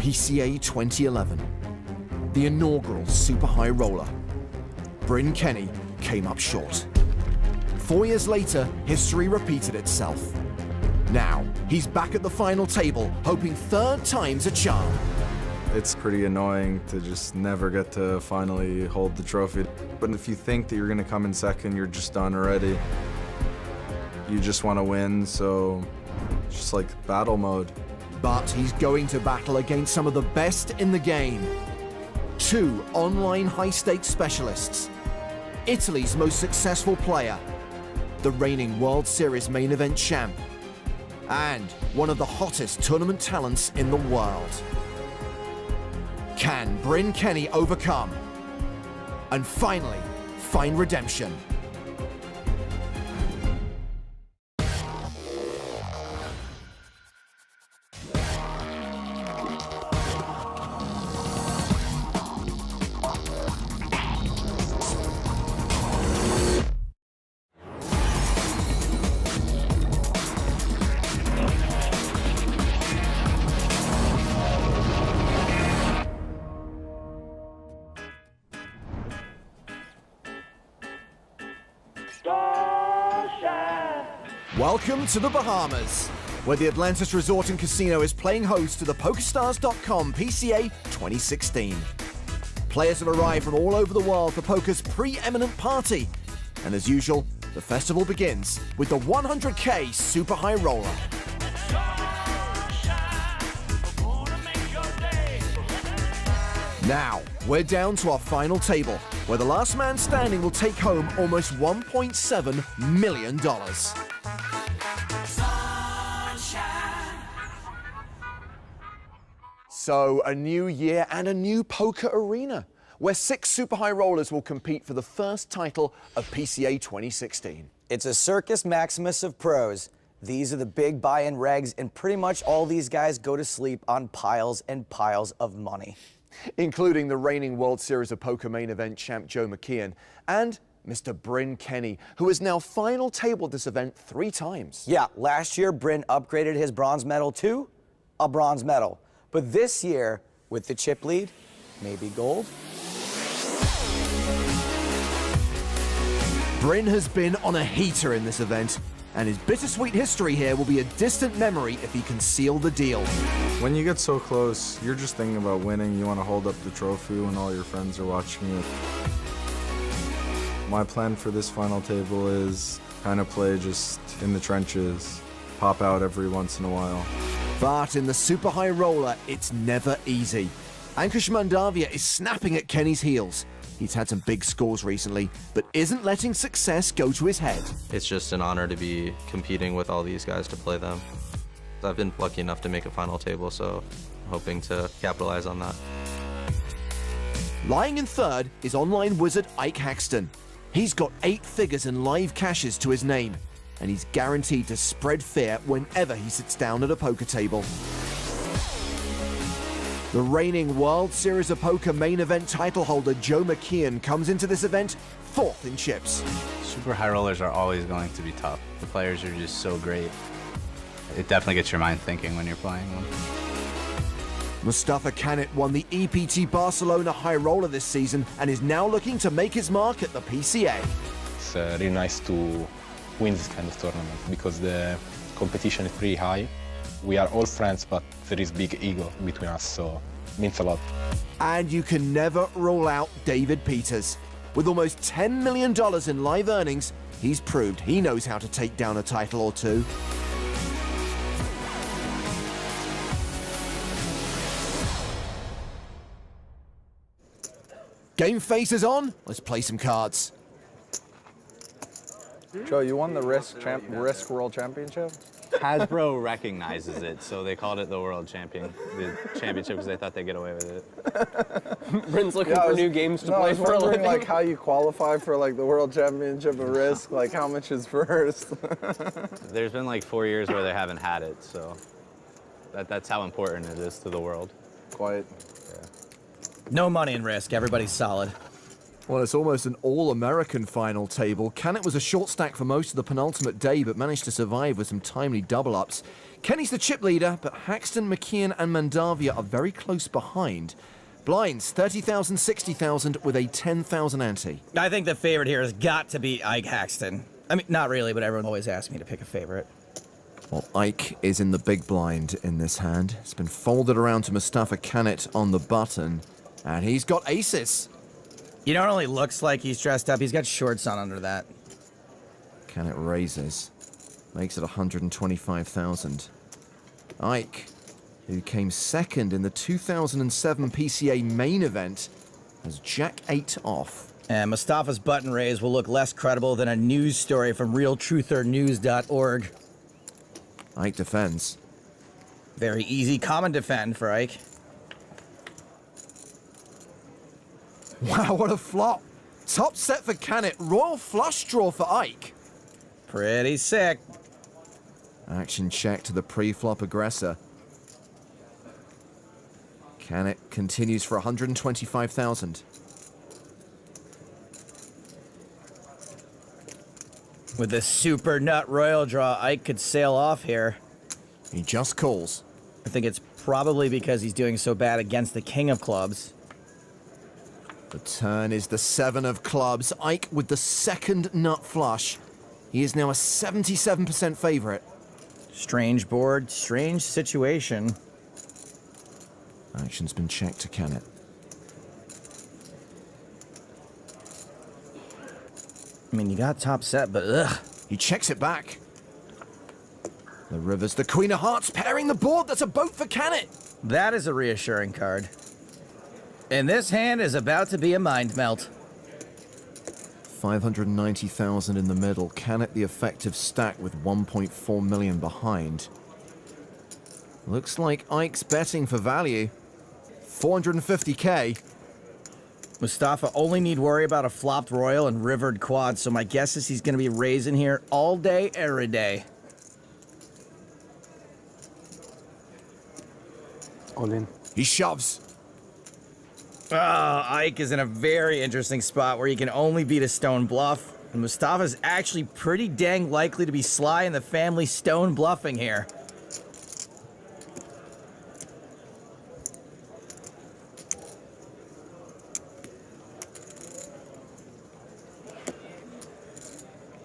PCA 2011, the inaugural super high roller. Bryn Kenny came up short. 4 years later, history repeated itself. Now, he's back at the final table, hoping third time's a charm. It's pretty annoying to just never get to finally hold the trophy. But if you think that you're gonna come in second, you're just done already. You just wanna win, so it's just like battle mode. But he's going to battle against some of the best in the game. 2 online high-stakes specialists. Italy's most successful player, the reigning World Series main event champ, and one of the hottest tournament talents in the world. Can Bryn Kenny overcome and finally find redemption? Welcome to the Bahamas, where the Atlantis Resort and Casino is playing host to the PokerStars.com PCA 2016. Players have arrived from all over the world for poker's preeminent party. And as usual, the festival begins with the 100K Super High Roller. Now, we're down to our final table, where the last man standing will take home almost $1.7 million. So, a new year and a new poker arena, where 6 super high rollers will compete for the first title of PCA 2016. It's a Circus Maximus of pros. These are the big buy-in regs, and pretty much all these guys go to sleep on piles and piles of money. Including the reigning World Series of Poker main event champ Joe McKeon and Mr. Bryn Kenny, who has now final tabled this event 3 times. Yeah, last year Bryn upgraded his bronze medal to a bronze medal. But this year, with the chip lead, maybe gold. Bryn has been on a heater in this event, and his bittersweet history here will be a distant memory if he can seal the deal. When you get so close, you're just thinking about winning. You want to hold up the trophy when all your friends are watching you. My plan for this final table is kind of play just in the trenches, pop out every once in a while. But in the super high roller, it's never easy. Ankush Mandavia is snapping at Kenny's heels. He's had some big scores recently, but isn't letting success go to his head. It's just an honor to be competing with all these guys to play them. I've been lucky enough to make a final table, so I'm hoping to capitalize on that. Lying in third is online wizard Ike Haxton. He's got 8 figures in live cashes to his name, and he's guaranteed to spread fear whenever he sits down at a poker table. The reigning World Series of Poker main event title holder Joe McKeon comes into this event 4th in chips. Super high rollers are always going to be tough. The players are just so great. It definitely gets your mind thinking when you're playing them. Mustafa Kanit won the EPT Barcelona High Roller this season and is now looking to make his mark at the PCA. It's really nice to win this kind of tournament because the competition is pretty high. We are all friends, but there is big ego between us, so it means a lot. And you can never rule out David Peters. With almost $10 million in live earnings, he's proved he knows how to take down a title or 2. Game face is on. Let's play some cards. Joe, you won the Risk World Championship? Hasbro recognizes it, so they called it the World Championship because they thought they'd get away with it. Bryn's looking for new games to play for a living. Like how you qualify for like the World Championship of Risk, like how much is first? There's been like 4 years where they haven't had it, so that's how important it is to the world. Quite. No money in Risk, everybody's solid. Well, it's almost an all-American final table. Kanit was a short stack for most of the penultimate day, but managed to survive with some timely double-ups. Kenny's the chip leader, but Haxton, McKeon, and Mandavia are very close behind. Blinds, 30,000, 60,000 with a 10,000 ante. I think the favorite here has got to be Ike Haxton. I mean, not really, but everyone always asks me to pick a favorite. Well, Ike is in the big blind in this hand. It's been folded around to Mustafa Canet on the button, and he's got aces. You know, it only looks like he's dressed up. He's got shorts on under that. Canet raises, makes it 125,000. Ike, who came second in the 2007 PCA main event, has Jack 8 off. And Mustafa's button raise will look less credible than a news story from realtruthernews.org. Ike defends. Very easy common defend for Ike. Wow, what a flop. Top set for Canet, royal flush draw for Ike. Pretty sick. Action check to the pre-flop aggressor. Canet continues for 125,000. With the super nut royal draw, Ike could sail off here. He just calls. I think it's probably because he's doing so bad against the king of clubs. The turn is the 7 of clubs. Ike with the second nut flush. He is now a 77% favorite. Strange board, strange situation. Action's been checked to Canet. I mean, you got top set, but ugh. He checks it back. The river's the Queen of Hearts pairing the board. That's a boat for Canet. That is a reassuring card. And this hand is about to be a mind melt. 590,000 in the middle. Canet the effective stack with 1.4 million behind. Looks like Ike's betting for value. 450k. Mustafa only need worry about a flopped royal and rivered quad, so my guess is he's going to be raising here all day, every day. All in. He shoves. Oh, Ike is in a very interesting spot where he can only beat a stone bluff. And Mustafa's actually pretty dang likely to be sly in the family stone bluffing here.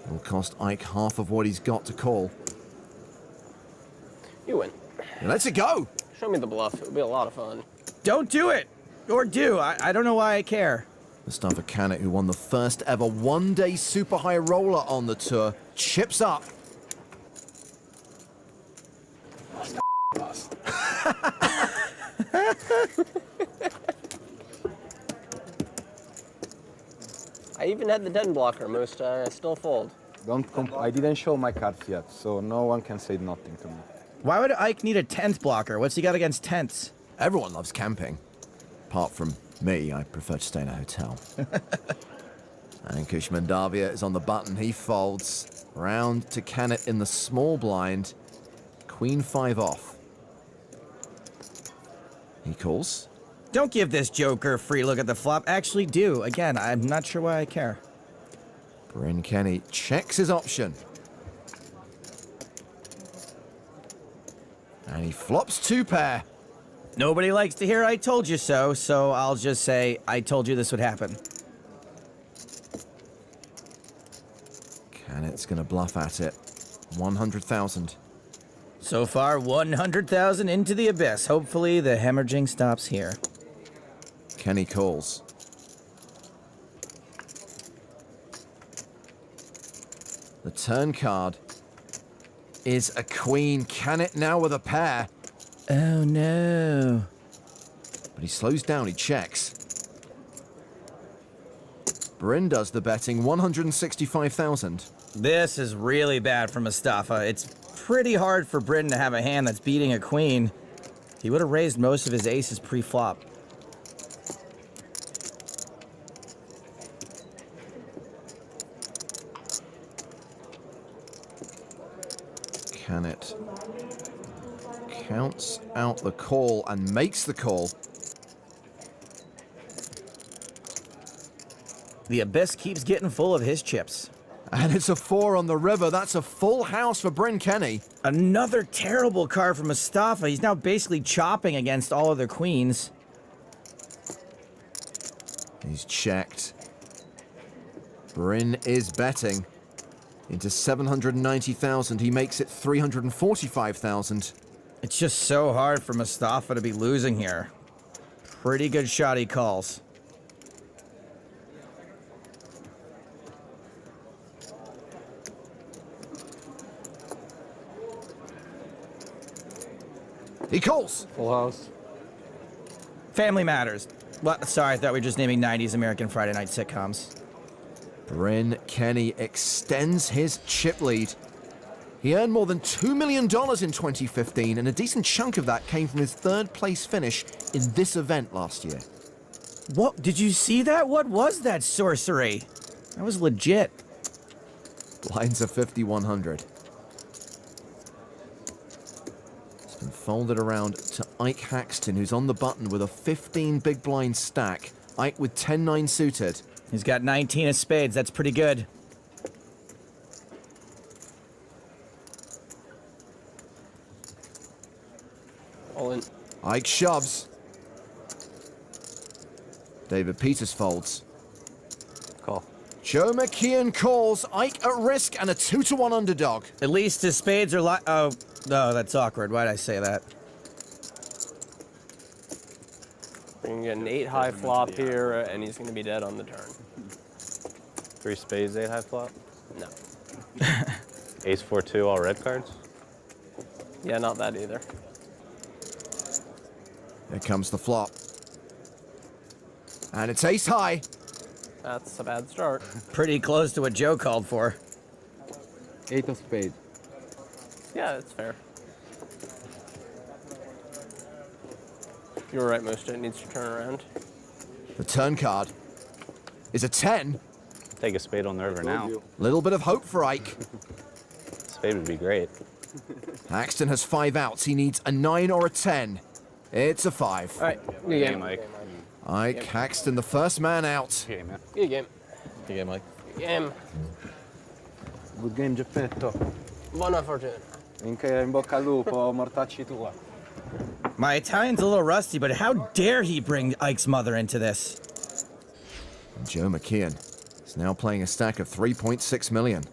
It'll cost Ike half of what he's got to call. You win. Let's it go. Show me the bluff. It would be a lot of fun. Don't do it! Or do. I don't know why I care. Mustafa Canet, who won the first ever one-day super high roller on the tour, chips up. I even had the den blocker, Moose. I still fold. I didn't show my cards yet, so no one can say nothing to me. Why would Ike need a 10th blocker? What's he got against 10ths? Everyone loves camping. Apart from me, I prefer to stay in a hotel. Ankush Mandavia is on the button. He folds. Round to Canet in the small blind. Queen 5 off. He calls. Don't give this joker a free look at the flop. Actually do. Again, I'm not sure why I care. Bryn Kenny checks his option. And he flops 2 pair. Nobody likes to hear I told you so, so I'll just say I told you this would happen. Canet's gonna bluff at it. 100,000. So far, 100,000 into the abyss. Hopefully the hemorrhaging stops here. Kenny calls. The turn card is a queen. Canet now with a pair. Oh no. But he slows down, he checks. Bryn does the betting, 165,000. This is really bad for Mustafa. It's pretty hard for Bryn to have a hand that's beating a queen. He would have raised most of his aces pre-flop. Canet counts out the call and makes the call. The abyss keeps getting full of his chips. And it's a 4 on the river. That's a full house for Bryn Kenny. Another terrible card for Mustafa. He's now basically chopping against all other queens. He's checked. Bryn is betting into 790,000. He makes it 345,000. It's just so hard for Mustafa to be losing here. Pretty good shot he calls. He calls. Full house. Family Matters. What? Sorry, I thought we were just naming 90s American Friday night sitcoms. Bryn Kenny extends his chip lead. He earned more than $2 million in 2015, and a decent chunk of that came from his third place finish in this event last year. What? Did you see that? What was that sorcery? That was legit. Blinds are 5,100. It's been folded around to Ike Haxton, who's on the button with a 15 big blind stack. Ike with 10-9 suited. He's got 19 of spades. That's pretty good. All in. Ike shoves. David Peters folds. Call. Joe McKeon calls. Ike at risk and a 2-1 underdog. At least his spades are oh, no, that's awkward. Why'd I say that? We're gonna get an 8 high flop here, and he's gonna be dead on the turn. 3 spades, 8 high flop. No. Ace 4-2, all red cards. Yeah, not that either. Here comes the flop. And it's ace high. That's a bad start. Pretty close to what Joe called for. 8 of spades. Yeah, that's fair. You were right, most it needs to turn around. The turn card is a 10. Take a spade on the river now. Little bit of hope for Ike. Spade would be great. Haxton has 5 outs. He needs a 9 or a 10. It's a 5. All right, good game, Mike. Ike Haxton, the first man out. Okay, man. Good game. Good game, Mike. Good game. Good game, Geppetto. Buona fortuna. Minchia, in bocca al lupo, mortacci tua. My Italian's a little rusty, but how dare he bring Ike's mother into this? And Joe McKeon is now playing a stack of 3.6 million.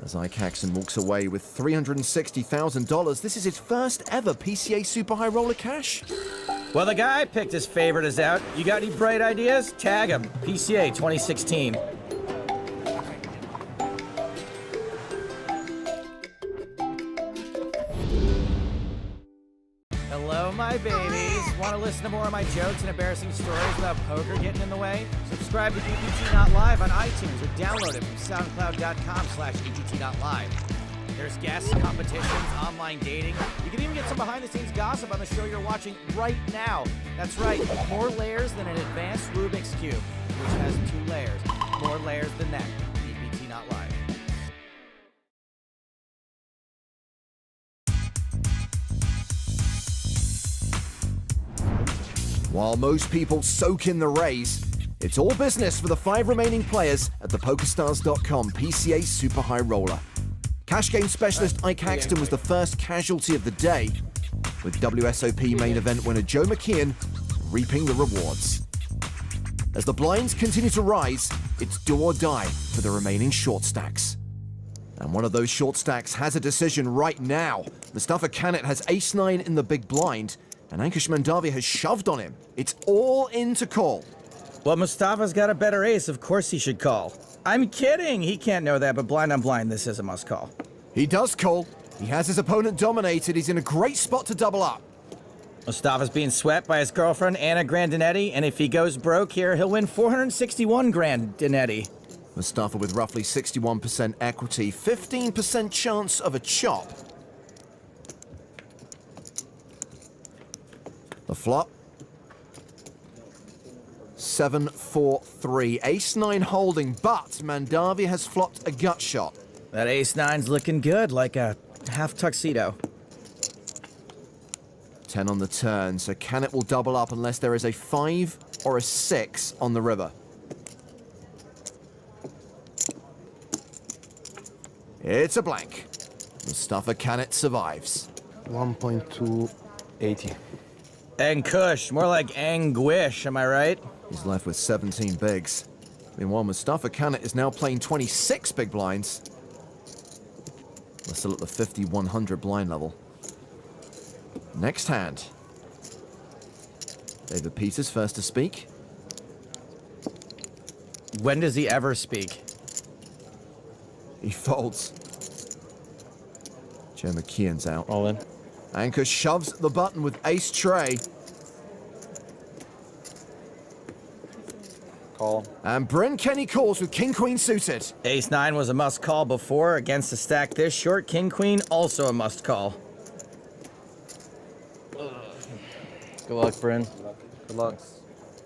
As Ike Haxton walks away with $360,000, this is his first ever PCA Super High Roller cash. Well, the guy I picked his favorite is out. You got any bright ideas? Tag him. PCA 2016. Hello, my babies. Want to listen to more of my jokes and embarrassing stories without poker getting in the way? Subscribe to EPT Not Live on iTunes or download it from soundcloud.com/EPT.live. There's guests, competitions, online dating. You can even get some behind-the-scenes gossip on the show you're watching right now. That's right, more layers than an advanced Rubik's Cube, which has 2 layers. More layers than that. EPT Not Live. While most people soak in the raise, it's all business for the 5 remaining players at the PokerStars.com PCA Super High Roller. Cash game specialist Ike Haxton was the first casualty of the day, with WSOP main event winner Joe McKeon reaping the rewards. As the blinds continue to rise, it's do or die for the remaining short stacks. And one of those short stacks has a decision right now. Mustafa Canet has ace-9 in the big blind, and Ankush Mandavi has shoved on him. It's all in to call. Well, Mustafa's got a better ace. Of course he should call. I'm kidding. He can't know that, but blind on blind, this is a must call. He does call. He has his opponent dominated. He's in a great spot to double up. Mustafa's being swept by his girlfriend, Anna Grandinetti, and if he goes broke here, he'll win 461 Grandinetti. Mustafa with roughly 61% equity, 15% chance of a chop. The flop. 7-4-3. Ace-9 holding, but Mandavi has flopped a gut shot. That ace-9's looking good, like a half tuxedo. 10 on the turn, so Canet will double up unless there is a 5 or a 6 on the river. It's a blank. Mustafa Kanat survives. 1.280. Ankush, more like anguish, am I right? He's left with 17 bigs. Meanwhile, Mustafa Kanat is now playing 26 big blinds. We're still at the 50-100 blind level. Next hand. David Peters first to speak. When does he ever speak? He folds. Joe McKeon's out. All in. Anchor shoves the button with ace tray. Call. And Bryn Kenny calls with king-queen suited. Ace-9 was a must-call before. Against a stack this short, king-queen also a must-call. Good luck, Bryn. Good luck.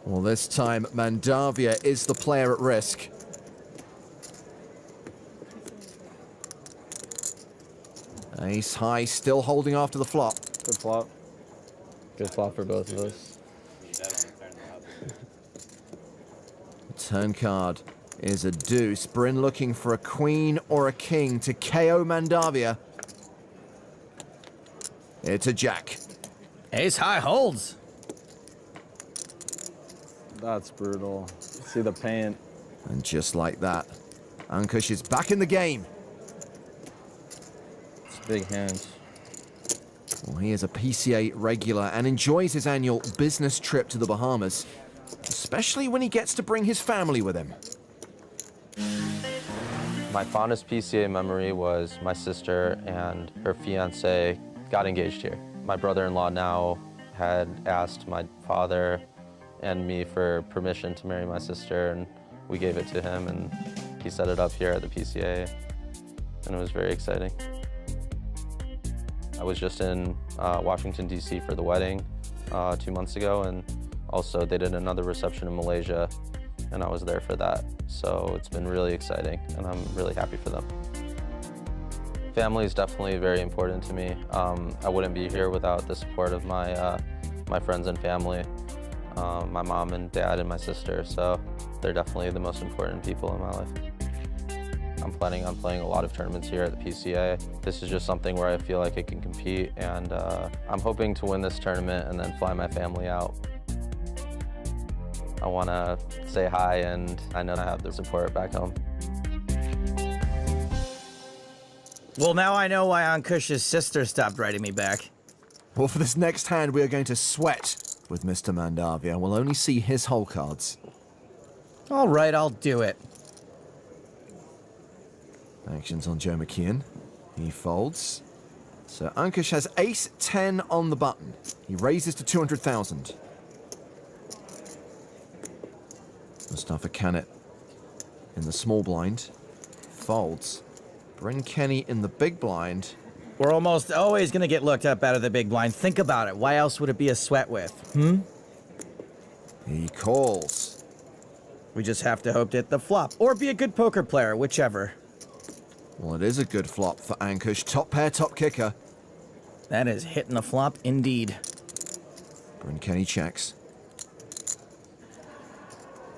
Well, this time, Mandavia is the player at risk. Ace high, still holding after the flop. Good flop. Good flop for both of us. Turn card is a deuce. Bryn looking for a queen or a king to KO Mandavia. It's a jack. Ace-high holds. That's brutal. See the pain. And just like that, Ankush is back in the game. It's big hands. Well, he is a PCA regular and enjoys his annual business trip to the Bahamas, especially when he gets to bring his family with him. My fondest PCA memory was my sister and her fiance got engaged here. My brother-in-law now had asked my father and me for permission to marry my sister, and we gave it to him, and he set it up here at the PCA, and it was very exciting. I was just in Washington, D.C. for the wedding 2 months ago, and also they did another reception in Malaysia, and I was there for that. So it's been really exciting, and I'm really happy for them. Family is definitely very important to me. I wouldn't be here without the support of my friends and family, my mom and dad and my sister, so they're definitely the most important people in my life. I'm planning on playing a lot of tournaments here at the PCA. This is just something where I feel like I can compete, and I'm hoping to win this tournament and then fly my family out. I want to say hi, and I know I have the support back home. Well, now I know why Ankush's sister stopped writing me back. Well, for this next hand, we are going to sweat with Mr. Mandavia. We'll only see his hole cards. All right, I'll do it. Actions on Joe McKeon. He folds. So Ankush has ace-10 on the button. He raises to 200,000. Mustafa Kanat in the small blind. Folds. Bryn Kenny in the big blind. We're almost always going to get looked up out of the big blind. Think about it. Why else would it be a sweat with? He calls. We just have to hope to hit the flop. Or be a good poker player, whichever. Well, it is a good flop for Ankush. Top pair, top kicker. That is hitting the flop indeed. Bryn Kenny checks.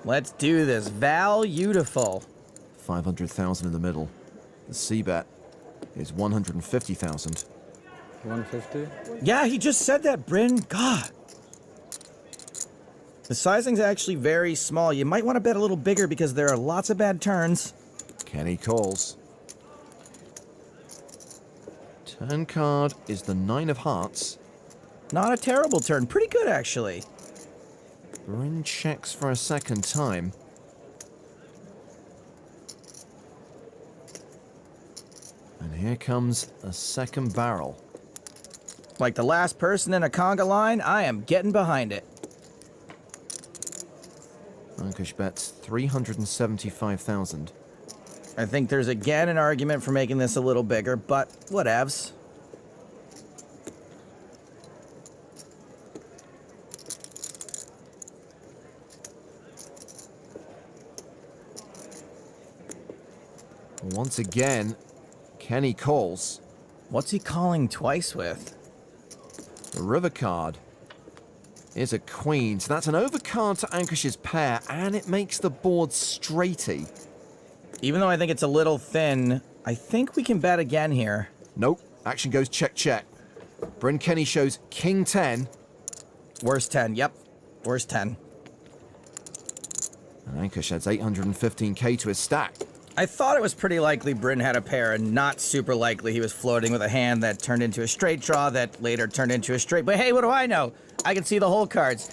Let's do this. Val-utiful. 500,000 in the middle. The C-bet is 150,000. 150? Yeah, he just said that, Bryn. God. The sizing's actually very small. You might want to bet a little bigger because there are lots of bad turns. Kenny calls. Turn card is the 9 of hearts. Not a terrible turn. Pretty good, actually. Bryn checks for a second time. And here comes a second barrel. Like the last person in a conga line, I am getting behind it. Ankush bets 375,000. I think there's again an argument for making this a little bigger, but whatevs. Once again, Kenny calls. What's he calling twice with? The river card is a queen, so that's an overcard to Ankush's pair, and it makes the board straighty. Even though I think it's a little thin, I think we can bet again here. Nope. Action goes check, check. Bryn Kenny shows king 10. Worst 10, yep. Worst 10. And Ankush adds 815k to his stack. I thought it was pretty likely Bryn had a pair, and not super likely he was floating with a hand that turned into a straight draw that later turned into a straight. But hey, what do I know? I can see the whole cards.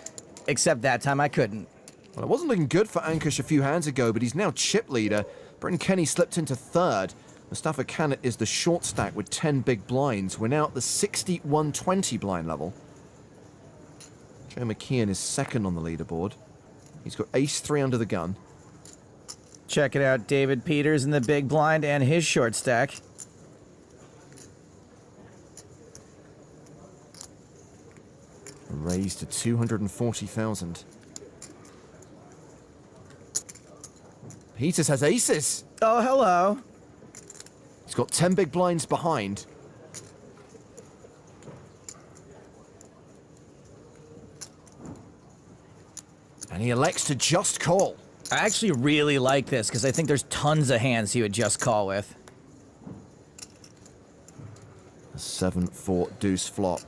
Except that time I couldn't. Well, it wasn't looking good for Ankush a few hands ago, but he's now chip leader. Bryn Kenny slipped into third. Mustafa Kanat is the short stack with 10 big blinds. We're now at the 60-120 blind level. Joe McKeon is second on the leaderboard. He's got ace-3 under the gun. Check it out, David Peters in the big blind and his short stack. Raised to 240,000. Peters has aces. Oh, hello. He's got 10 big blinds behind. And he elects to just call. I actually really like this because I think there's tons of hands he would just call with. A 7-4 deuce flop.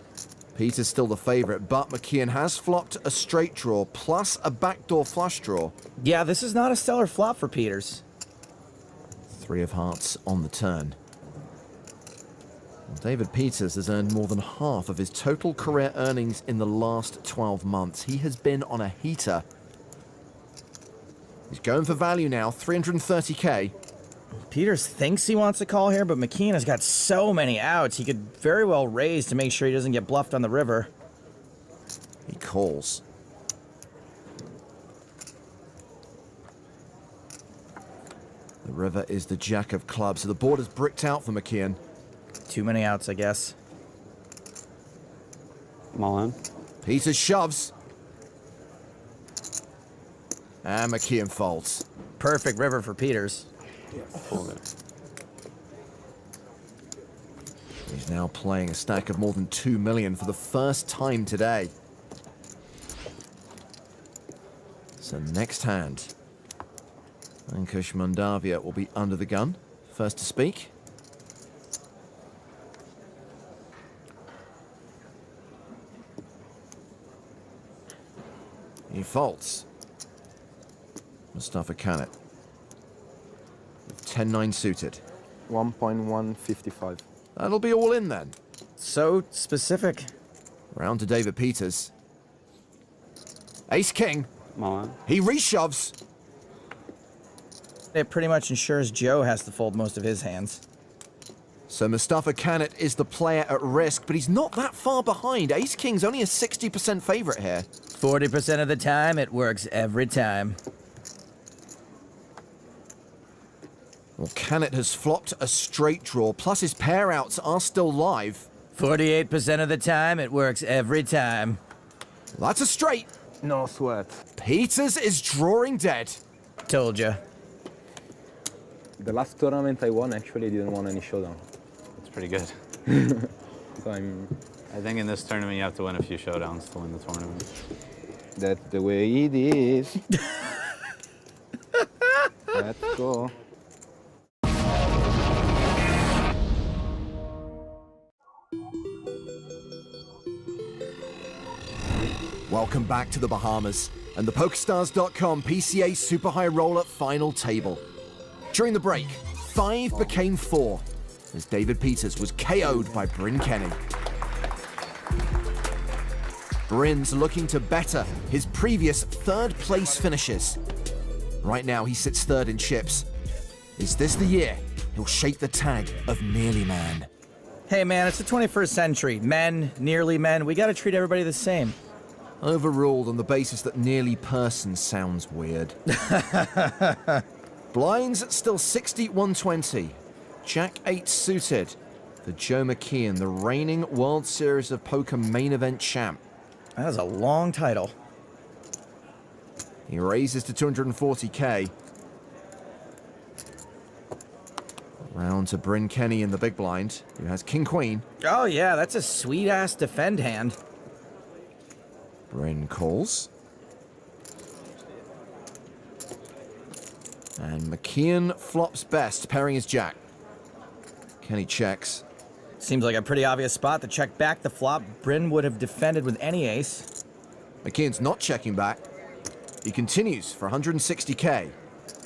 Peters still the favorite, but McKeon has flopped a straight draw plus a backdoor flush draw. Yeah, this is not a stellar flop for Peters. 3 of hearts on the turn. David Peters has earned more than half of his total career earnings in the last 12 months. He has been on a heater. He's going for value now, 330k. Peters thinks he wants to call here, but McKeon has got so many outs, he could very well raise to make sure he doesn't get bluffed on the river. He calls. The river is the jack of clubs, so the board is bricked out for McKeon. Too many outs, I guess. I'm all in. Peters shoves. And McKeon folds. Perfect river for Peters. He's now playing a stack of more than 2 million for the first time today. So next hand, Ankush Mandavia will be under the gun. First to speak. He folds. Mustafa Kanat. 10-9 suited. 1.155. That'll be all in then. So specific. Round to David Peters. Ace King. I'm all in. He reshoves. It pretty much ensures Joe has to fold most of his hands. So Mustafa Kanat is the player at risk, but he's not that far behind. Ace King's only a 60% favorite here. 40% of the time, it works every time. Well, Kanat has flopped a straight draw, plus his pair outs are still live. 48% of the time, it works every time. That's a straight. No sweat. Peters is drawing dead. Told ya. The last tournament I won actually didn't want any showdown. It's pretty good. So I think in this tournament you have to win a few showdowns to win the tournament. that's the way it is. Let's go. Welcome back to the Bahamas and the PokerStars.com PCA Super High Roller final table. During the break, 5 became 4 as David Peters was KO'd by Bryn Kenny. Bryn's looking to better his previous third place finishes. Right now he sits third in chips. Is this the year he'll shake the tag of nearly man? Hey man, it's the 21st century. Men, nearly men, we gotta treat everybody the same. Overruled on the basis that nearly person sounds weird. Blinds still 60-120. Jack 8 suited. The Joe McKeon, the reigning World Series of Poker main event champ. That is a long title. He raises to 240k. Round to Bryn Kenny in the big blind, who has King Queen. Oh yeah, that's a sweet-ass defend hand. Bryn calls. And McKeon flops best, pairing his jack. Kenny checks. Seems like a pretty obvious spot to check back the flop. Bryn would have defended with any ace. McKeon's not checking back. He continues for 160K.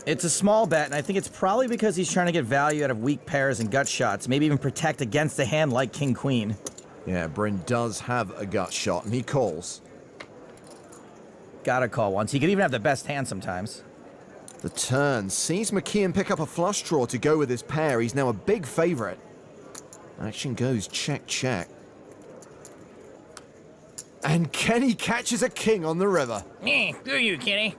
It's a small bet, and I think it's probably because he's trying to get value out of weak pairs and gut shots, maybe even protect against a hand like king-queen. Yeah, Bryn does have a gut shot, and he calls. Gotta call once. He could even have the best hand sometimes. The turn sees McKeon pick up a flush draw to go with his pair. He's now a big favorite. Action goes check, check. And Kenny catches a king on the river. Do you, Kenny?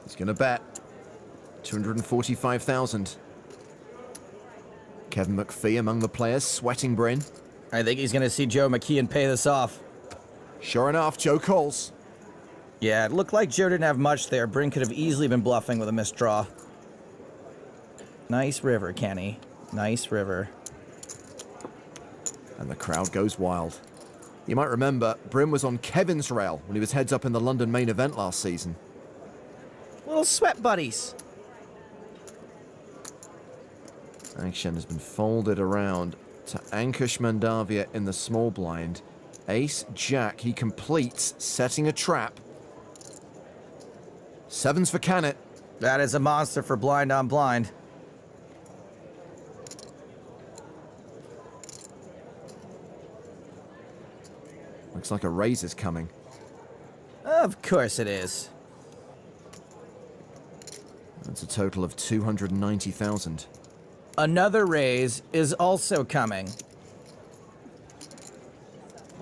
He's gonna bet 245,000. Kevin McPhee among the players, sweating Bryn. I think he's gonna see Joe McKeon pay this off. Sure enough, Joe calls. Yeah, it looked like Joe didn't have much there. Bryn could have easily been bluffing with a missed draw. Nice river, Kenny. Nice river. And the crowd goes wild. You might remember, Bryn was on Kevin's rail when he was heads up in the London main event last season. Little sweat buddies. Action has been folded around to Ankush Mandavia in the small blind. Ace, Jack, he completes, setting a trap. Sevens for Canet. That is a monster for blind on blind. Looks like a raise is coming. Of course it is. That's a total of 290,000. Another raise is also coming.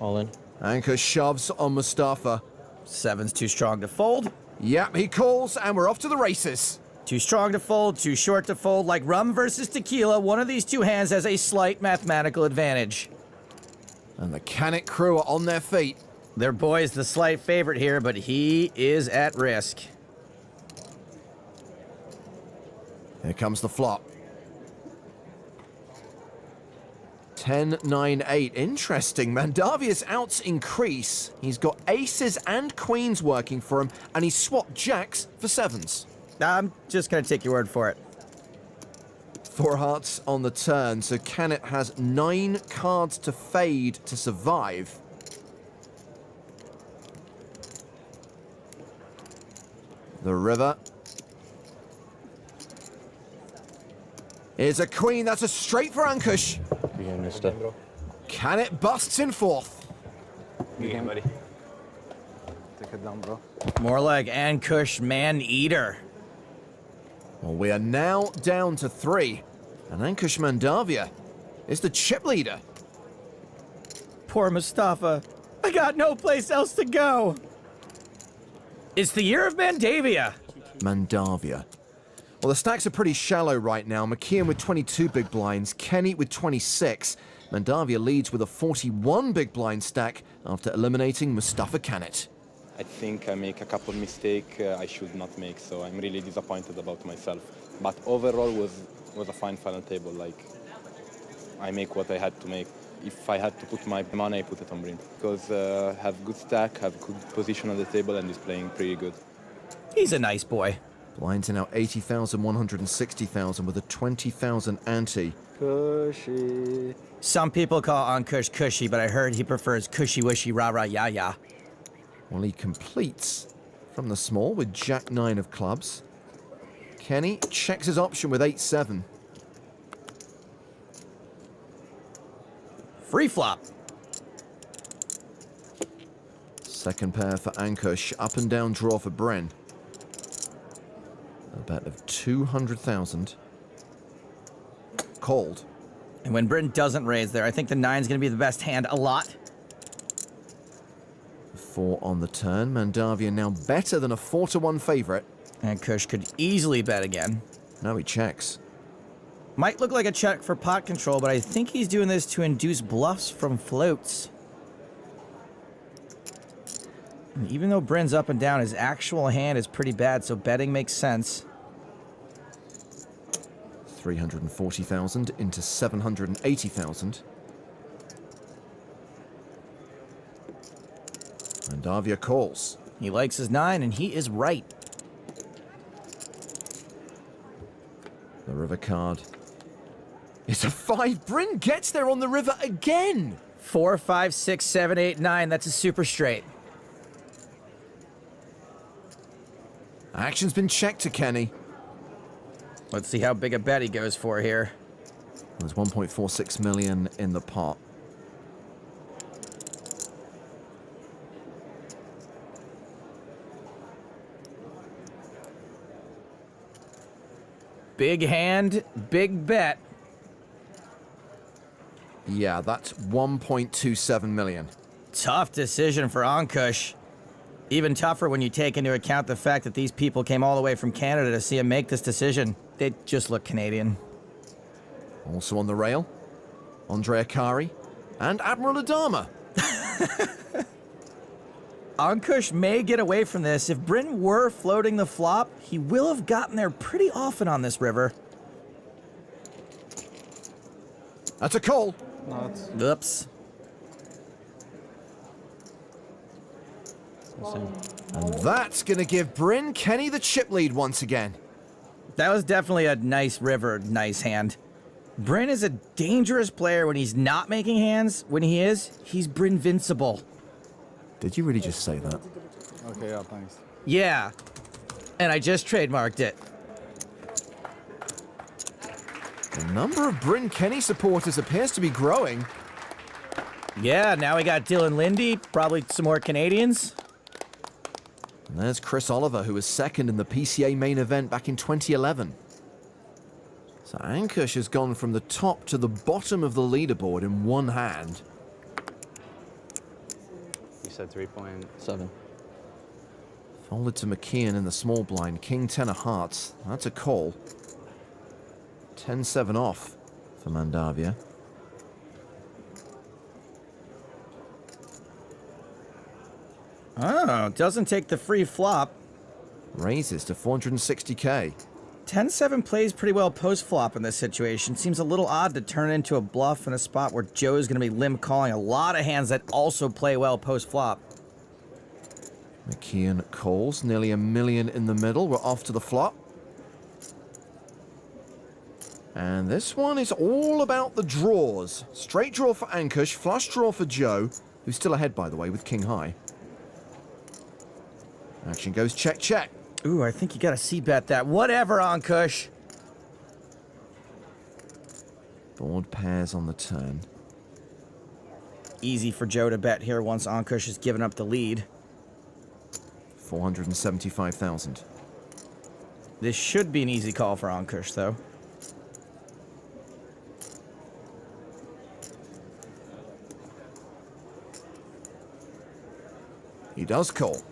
All in. Ankush shoves on Mustafa. Seven's too strong to fold. Yep, he calls, and we're off to the races. Too strong to fold, too short to fold. Like rum versus tequila, one of these two hands has a slight mathematical advantage. And the Canet crew are on their feet. Their boy's the slight favorite here, but he is at risk. Here comes the flop. 10, 9, 8. Interesting. Mandavia's outs increase. He's got aces and queens working for him, and he's swapped jacks for sevens. I'm just going to take your word for it. 4 hearts on the turn, so Canet has 9 cards to fade to survive. The river. Here's a queen. That's a straight for Ankush. Good game, mister. Canet busts in fourth. Good game, buddy. Take it down, bro. More like Ankush man-eater. Well, we are now down to 3. And Ankush Mandavia is the chip leader. Poor Mustafa. I got no place else to go. It's the year of Mandavia. Mandavia. Well, the stacks are pretty shallow right now. McKeon with 22 big blinds, Kenny with 26. Mandavia leads with a 41 big blind stack after eliminating Mustafa Canet. I think I make a couple mistakes I should not make, so I'm really disappointed about myself. But overall was a fine final table. Like, I make what I had to make. If I had to put my money, I put it on Bryn. Because have good stack, have good position on the table, and is playing pretty good. He's a nice boy. Blinds are now 80,000, 160,000 with a 20,000 ante. Cushy. Some people call Ankush cushy, but I heard he prefers cushy-wishy, rah-rah-yah-yah. Well, he completes from the small with Jack-9 of clubs. Kenny checks his option with 8-7. Free flop. Second pair for Ankush. Up and down draw for Bryn. A bet of 200,000. Called. And when Bryn doesn't raise there, I think the 9's going to be the best hand a lot. 4 on the turn. Mandavia now better than a 4-1 favorite. Ankush could easily bet again. Now he checks. Might look like a check for pot control, but I think he's doing this to induce bluffs from floats. And even though Bryn's up and down, his actual hand is pretty bad, so betting makes sense. 340,000 into 780,000. Mandavia calls. He likes his 9, and he is right. river card. It's a 5. Bryn gets there on the river again. 4, 5, 6, 7, 8, 9. That's a super straight. Action's been checked to Kenny. Let's see how big a bet he goes for here. There's 1.46 million in the pot. Big hand, big bet. Yeah, that's 1.27 million. Tough decision for Ankush. Even tougher when you take into account the fact that these people came all the way from Canada to see him make this decision. They just look Canadian. Also on the rail, Andre Akari and Admiral Adama. Ankush may get away from this. If Bryn were floating the flop, he will have gotten there pretty often on this river. That's a call. Oops. And that's going to give Bryn Kenny the chip lead once again. That was definitely a nice river, nice hand. Bryn is a dangerous player when he's not making hands. When he is, he's Brynvincible. Did you really just say that? Okay, yeah, thanks. Yeah. And I just trademarked it. The number of Bryn Kenny supporters appears to be growing. Yeah, now we got Dylan Lindy, probably some more Canadians. And there's Chris Oliver, who was second in the PCA main event back in 2011. So Ankush has gone from the top to the bottom of the leaderboard in one hand. You said 3.7. Folded to McKeon in the small blind. King 10 of hearts. That's a call. 10-7 off for Mandavia. Oh, doesn't take the free flop. Raises to 460k. 10-7 plays pretty well post-flop in this situation. Seems a little odd to turn into a bluff in a spot where Joe's going to be limb calling a lot of hands that also play well post-flop. McKeon calls. Nearly $1 million in the middle. We're off to the flop. And this one is all about the draws. Straight draw for Ankush, flush draw for Joe, who's still ahead, by the way, with king high. Action goes check, check. Ooh, I think you got to c-bet that. Whatever, Ankush. Board pairs on the turn. Easy for Joe to bet here once Ankush has given up the lead. 475,000. This should be an easy call for Ankush, though. He does call.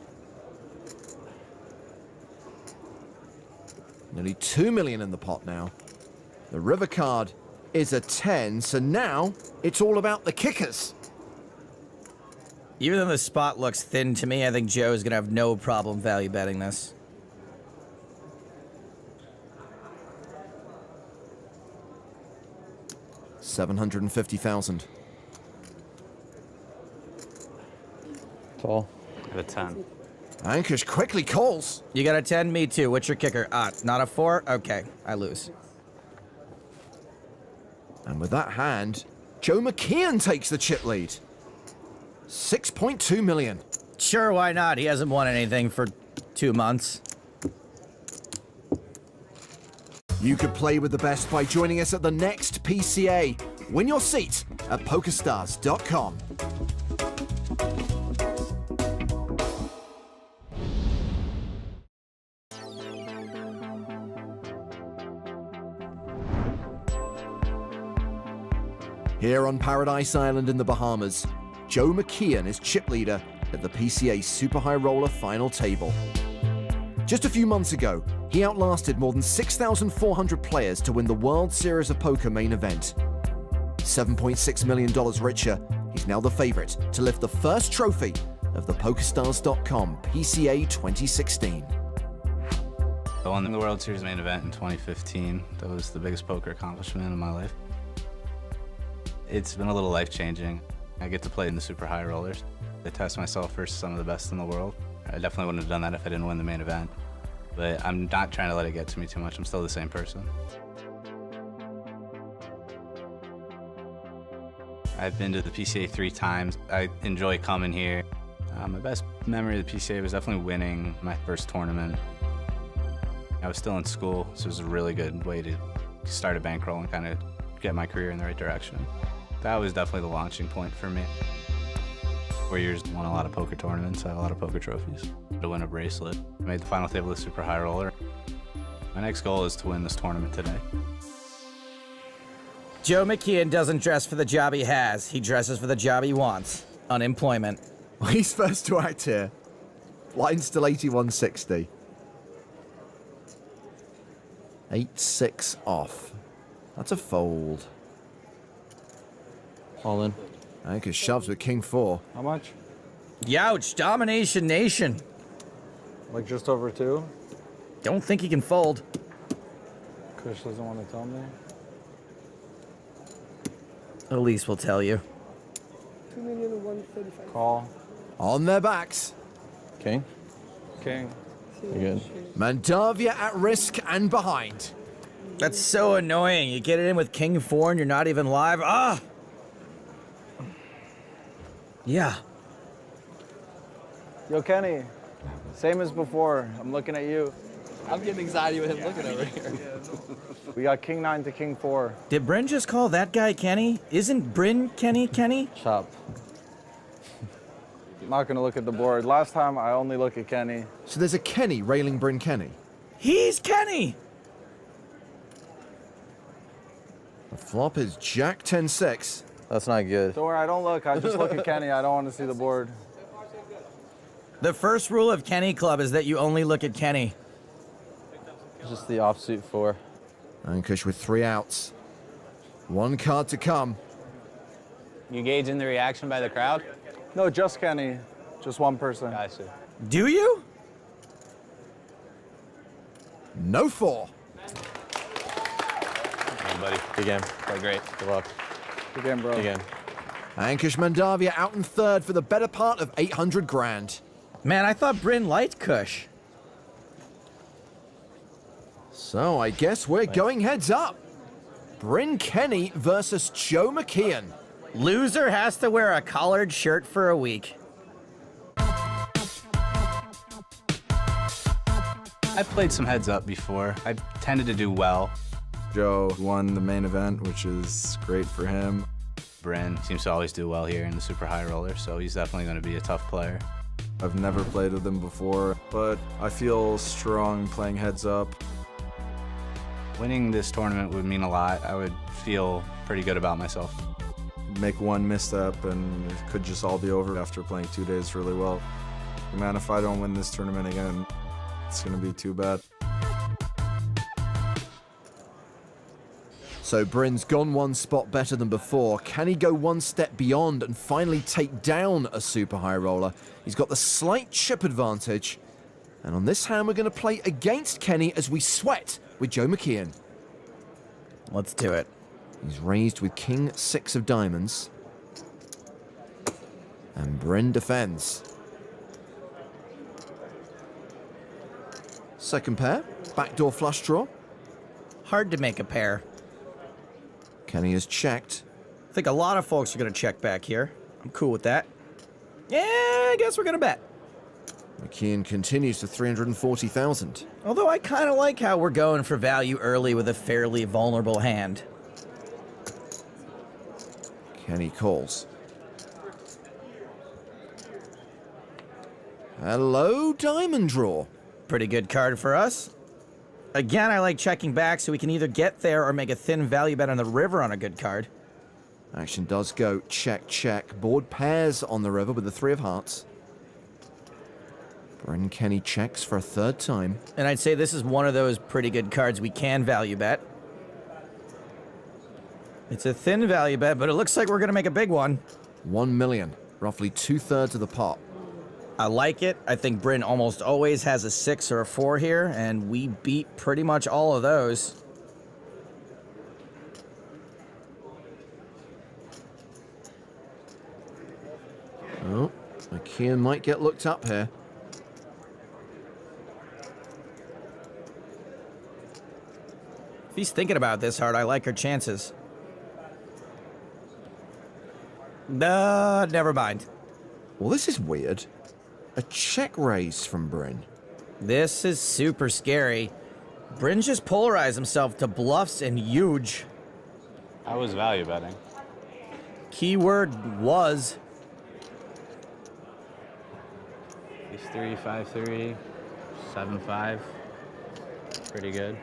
Nearly 2 million in the pot now. The river card is a 10, so now it's all about the kickers. Even though the spot looks thin to me, I think Joe is going to have no problem value betting this. $750,000. Call. At a 10. Ankush quickly calls. You got a 10? Me too. What's your kicker? Ah, not a 4? Okay, I lose. And with that hand, Joe McKeon takes the chip lead. 6.2 million. Sure, why not? He hasn't won anything for 2 months. You could play with the best by joining us at the next PCA. Win your seat at PokerStars.com. Here on Paradise Island in the Bahamas, Joe McKeon is chip leader at the PCA Super High Roller final table. Just a few months ago, he outlasted more than 6,400 players to win the World Series of Poker main event. $7.6 million richer, he's now the favorite to lift the first trophy of the PokerStars.com PCA 2016. I won the World Series main event in 2015. That was the biggest poker accomplishment of my life. It's been a little life-changing. I get to play in the super high rollers. I test myself versus some of the best in the world. I definitely wouldn't have done that if I didn't win the main event. But I'm not trying to let it get to me too much. I'm still the same person. I've been to the PCA 3 times. I enjoy coming here. My best memory of the PCA was definitely winning my first tournament. I was still in school, so it was a really good way to start a bankroll and kind of get my career in the right direction. That was definitely the launching point for me. 4 years, won a lot of poker tournaments, had a lot of poker trophies. To win a bracelet, made the final table of the super high roller. My next goal is to win this tournament today. Joe McKeon doesn't dress for the job he has. He dresses for the job he wants. Unemployment. Well, he's first to act here. Line still 81.60. 8-6 off. That's a fold. All in. Anchor shoves with King 4. How much? Youch, Domination Nation. Like just over 2? Don't think he can fold. Kush doesn't want to tell me. Elise will tell you. 2,135,000. Call. On their backs. King. King. You good? Mandavia at risk and behind. That's so annoying. You get it in with King 4 and you're not even live. Ah! Yeah. Yo, Kenny. Same as before. I'm looking at you. I'm getting anxiety with him looking over here. We got King 9 to King 4. Did Bryn just call that guy Kenny? Isn't Bryn Kenny? Chop. I'm not gonna look at the board. Last time I only look at Kenny. So there's a Kenny railing Bryn Kenny. He's Kenny! The flop is Jack 10-6. That's not good. Don't worry, I don't look. I just look at Kenny. I don't want to see the board. The first rule of Kenny Club is that you only look at Kenny. Just the offsuit 4. Ankush with 3 outs. 1 card to come. You gauging the reaction by the crowd? No, just Kenny. Just one person. I see. Do you? No 4. Hey, buddy. Good game. Play great. Good luck. Good game, bro. Good game. Ankush Mandavia out in third for the better part of 800 grand. Man, I thought Bryn liked Kush. So I guess we're going heads up. Bryn Kenny versus Joe McKeon. Loser has to wear a collared shirt for a week. I've played some heads up before. I've tended to do well. Joe won the main event, which is great for him. Bryn seems to always do well here in the super high roller, so he's definitely going to be a tough player. I've never played with him before, but I feel strong playing heads up. Winning this tournament would mean a lot. I would feel pretty good about myself. Make one misstep and it could just all be over after playing 2 days really well. Man, if I don't win this tournament again, it's gonna be too bad. So Bryn's gone 1 spot better than before. Can he go 1 step beyond and finally take down a super high roller? He's got the slight chip advantage. And on this hand, we're going to play against Kenny as we sweat with Joe McKeon. Let's do it. He's raised with King 6 of diamonds. And Bryn defends. Second pair, backdoor flush draw. Hard to make a pair. Kenny has checked. I think a lot of folks are going to check back here. I'm cool with that. Yeah, I guess we're going to bet. McKeon continues to 340,000. Although I kind of like how we're going for value early with a fairly vulnerable hand. Kenny calls. Hello, diamond draw. Pretty good card for us. Again, I like checking back so we can either get there or make a thin value bet on the river on a good card. Action does go check, check. Board pairs on the river with the 3 of hearts. Bryn Kenny checks for a 3rd time. And I'd say this is one of those pretty good cards we can value bet. It's a thin value bet, but it looks like we're going to make a big one. 1 million, roughly 2/3 of the pot. I like it. I think Bryn almost always has a 6 or a 4 here, and we beat pretty much all of those. Oh, McKeon might get looked up here. If he's thinking about this hard, I like our chances. Never mind. Well, this is weird. A check raise from Bryn. This is super scary. Bryn just polarized himself to bluffs and huge. I was value betting. Keyword was. Ace 3, 5-3, 7-5. Pretty good.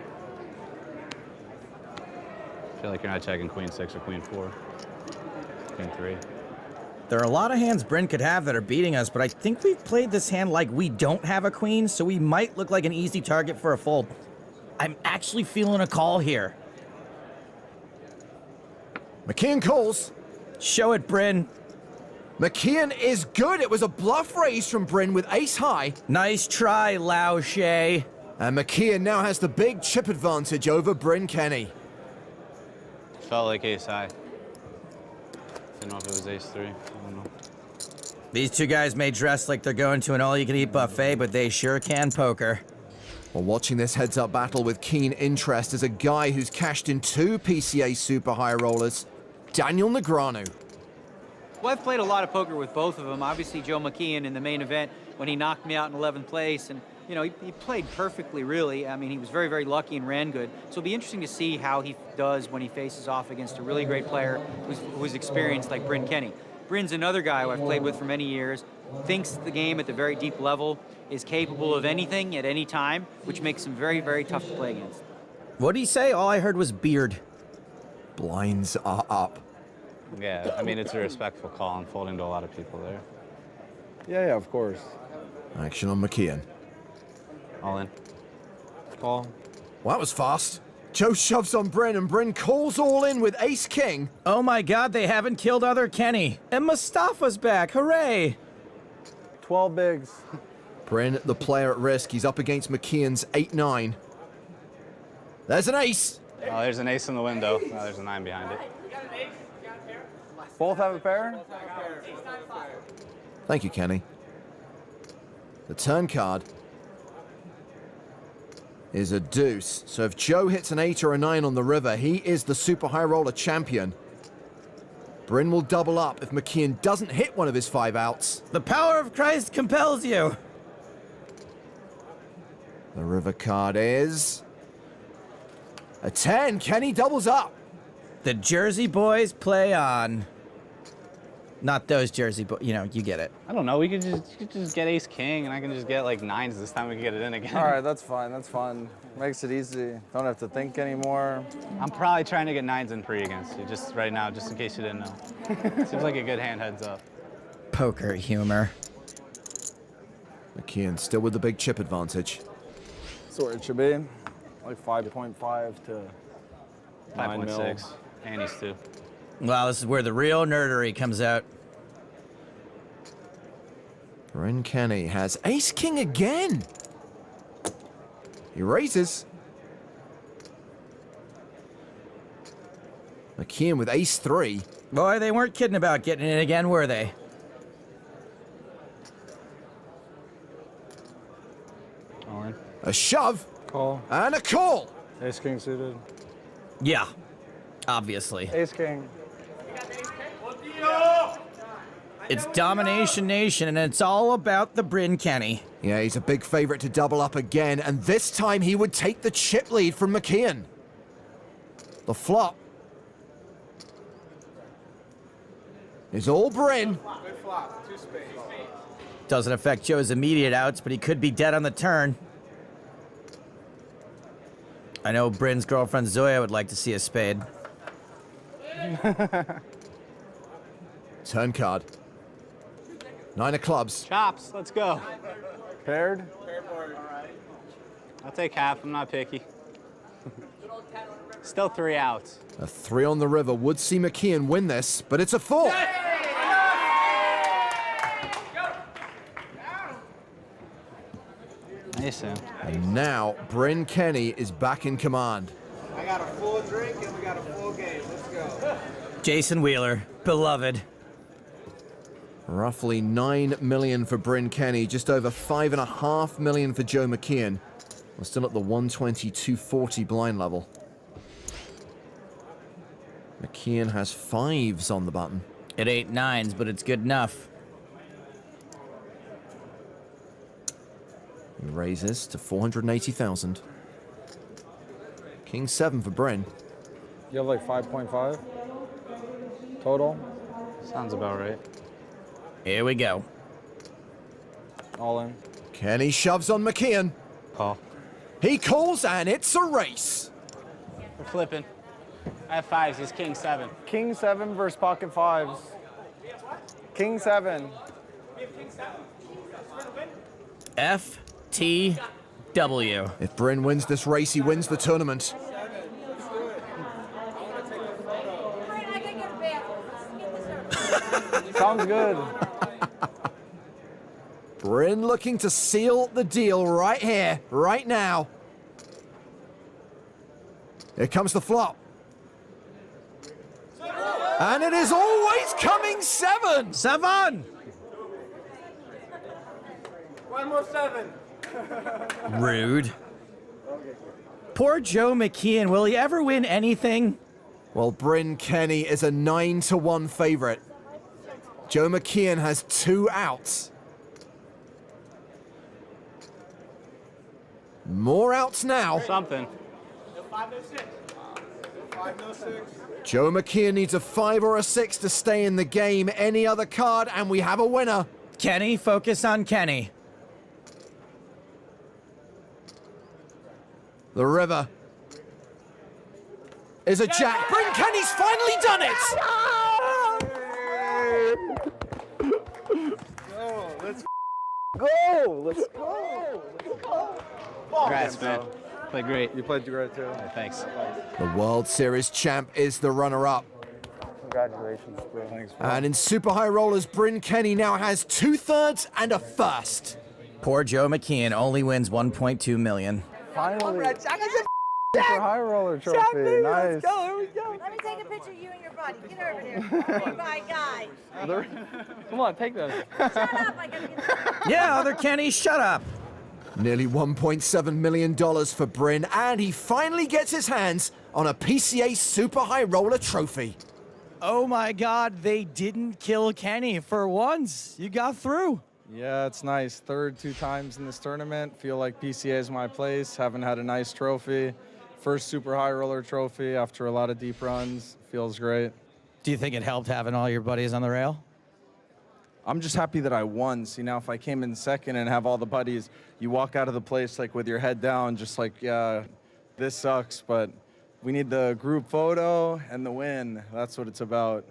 I feel like you're not checking queen 6 or queen 4. Queen 3. There are a lot of hands Bryn could have that are beating us, but I think we've played this hand like we don't have a queen, so we might look like an easy target for a fold. I'm actually feeling a call here. McKeon calls. Show it, Bryn. McKeon is good. It was a bluff raise from Bryn with ace high. Nice try, Lao Shay. And McKeon now has the big chip advantage over Bryn Kenny. Felt like ace high. Didn't know if it was ace 3. I don't know. These two guys may dress like they're going to an all-you-can-eat buffet, but they sure can poker. Well, watching this heads-up battle with keen interest is a guy who's cashed in 2 PCA super high rollers, Daniel Negreanu. Well, I've played a lot of poker with both of them. Obviously, Joe McKeon in the main event when he knocked me out in 11th place. And, you know, he played perfectly, really. I mean, he was very, very lucky and ran good. So it'll be interesting to see how he does when he faces off against a really great player who's experienced like Bryn Kenny. Bryn's another guy who I've played with for many years, thinks the game at the very deep level, is capable of anything at any time, which makes him very, very tough to play against. What'd he say? All I heard was beard. Blinds are up. Yeah, I mean, it's a respectful call. I'm folding to a lot of people there. Yeah, of course. Action on McKeon. All in. Call. Well, that was fast. Joe shoves on Bryn, and Bryn calls all in with ace-king. Oh my god, they haven't killed other Kenny. And Mustafa's back, hooray! 12 bigs. Bryn, the player at risk. He's up against McKeon's 8-9. There's an ace. Oh, there's an ace in the window. Oh, there's a 9 behind it. Both have a pair? Thank you, Kenny. The turn card is a deuce. So if Joe hits an 8 or a 9 on the river, he is the super high roller champion. Bryn will double up if McKeon doesn't hit one of his 5 outs. The power of Christ compels you. The river card is a 10. Kenny doubles up. The Jersey boys play on. Not those Jersey boys, you know, you get it. I don't know. You could just get ace king, and I can just get like 9s this time. We can get it in again. All right, that's fine. That's fun. Makes it easy. Don't have to think anymore. I'm probably trying to get 9s in pre against you, just right now, just in case you didn't know. Seems like a good hand heads up. Poker humor. McKeon still with the big chip advantage. That's what it should be. Like 5.5 to 9 mil. 5.6. Annie's too. Wow, this is where the real nerdery comes out. Bryn Kenny has ace-king again. He raises. McKeon with ace-3. Boy, they weren't kidding about getting it again, were they? All in. A shove. Call. And a call. Ace king suited. Yeah, obviously. Ace king. It's Domination Nation, and it's all about the Bryn Kenny. Yeah, he's a big favorite to double up again, and this time he would take the chip lead from McKeon. The flop is all Bryn. Doesn't affect Joe's immediate outs, but he could be dead on the turn. I know Bryn's girlfriend Zoya would like to see a spade. Turn card. 9 of clubs. Chops, let's go. Paired? I'll take half, I'm not picky. Still 3 outs. A 3 on the river would see McKeon win this, but it's a 4. Nice, Sam. And now Bryn Kenny is back in command. I got a full drink and we got a full game. Let's go. Jason Wheeler, beloved. Roughly 9 million for Bryn Kenny, just over 5.5 million for Joe McKeon. We're still at the 120-240 blind level. McKeon has 5s on the button. It ain't nines, but it's good enough. He raises to 480,000. King 7 for Bryn. You have like 5.5 total? Sounds about right. Here we go. All in. Kenny shoves on McKeon. Call. He calls and it's a race. We're flipping. I have 5s. He's king 7. King 7 versus pocket 5s. King 7. FTW. If Bryn wins this race, he wins the tournament. Sounds good. Bryn looking to seal the deal right here, right now. Here comes the flop. And it is always coming 7. 7. One more 7. Rude. Poor Joe McKeon. Will he ever win anything? Well, Bryn Kenny is a 9-1 favorite. Joe McKeon has 2 outs. More outs now. Something. Joe McKeon needs a 5 or a 6 to stay in the game. Any other card, and we have a winner. Kenny, focus on Kenny. The river is a jack. Bryn Kenny's finally done it! Go! Let's go! Congrats, man. Played great. You played great too. Thanks. The World Series champ is the runner-up. Congratulations, bro. Thanks, bro. And in Super High Rollers, Bryn Kenny now has 2/3 and a first. Poor Joe McKeon only wins 1.2 million. Finally. Super high roller trophy. Nice. Let me take a picture of you and your buddy. Get over here. Big bye guy. Come on, take those. Shut up. I gotta get Yeah, other Kenny, shut up. Nearly $1.7 million for Bryn, and he finally gets his hands on a PCA Super High Roller trophy. Oh my God, they didn't kill Kenny for once. You got through. Yeah, it's nice. Third 2 times in this tournament. Feel like PCA is my place. Haven't had a nice trophy. First super high roller trophy after a lot of deep runs. Feels great. Do you think it helped having all your buddies on the rail? I'm just happy that I won. See, now if I came in second and have all the buddies, you walk out of the place like with your head down, just like, yeah, this sucks, but we need the group photo and the win. That's what it's about.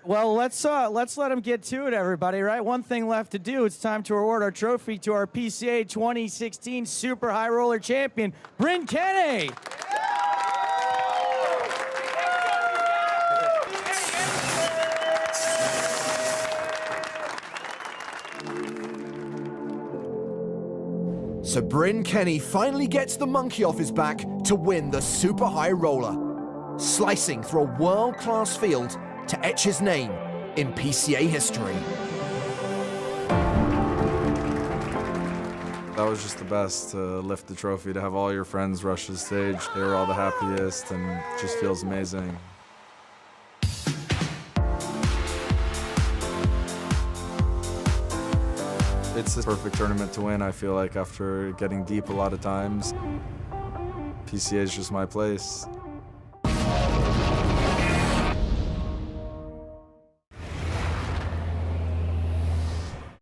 Well, let's let him get to it, everybody, right? One thing left to do. It's time to award our trophy to our PCA 2016 Super High Roller Champion, Bryn Kenny. So Bryn Kenny finally gets the monkey off his back to win the Super High Roller, slicing through a world-class field to etch his name in PCA history. That was just the best to lift the trophy, to have all your friends rush the stage. They were all the happiest, and it just feels amazing. It's the perfect tournament to win, I feel like, after getting deep a lot of times. PCA is just my place.